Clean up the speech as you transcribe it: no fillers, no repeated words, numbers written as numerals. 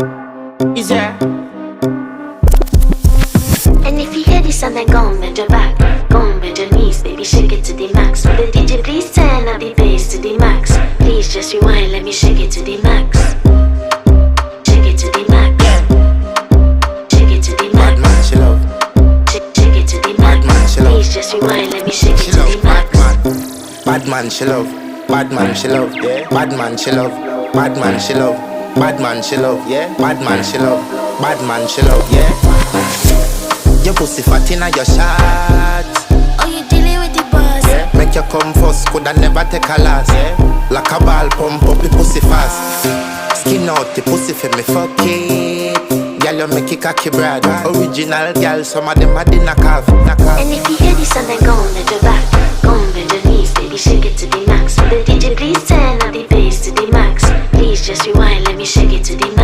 Is there? And if you hear this and then go on bend your back, go on bend your knees, baby, shake it to the max. Will the DJ please turn up the bass to the max? Please just rewind, let me shake it to the max. Shake it to the max. Shake it to the max. Bad man, she love. Shake it to the max. Bad man, she love. Please just rewind, let me shake it She to love the max. bad man, she love. Bad man, she love. Yeah. Bad man, she love. Bad man, she love. Bad man, she love. Yeah. Bad man, she love. Bad man, she love. Yeah. Your pussy fat inna your shot. Oh, you dealing with the boss? Yeah. Make you come first, coulda never take a last. Yeah. Like a ball pump up the pussy fast. Skin out the pussy for me fuck it. Girl, you make it cocky brad. Original girl, some of them a dinner calf. And if you hear this and then go on bend your back, go on bend your knees, baby, shake it to the max. Will the DJ please turn up the bass to the max? Please just rewind, let me shake it to the max.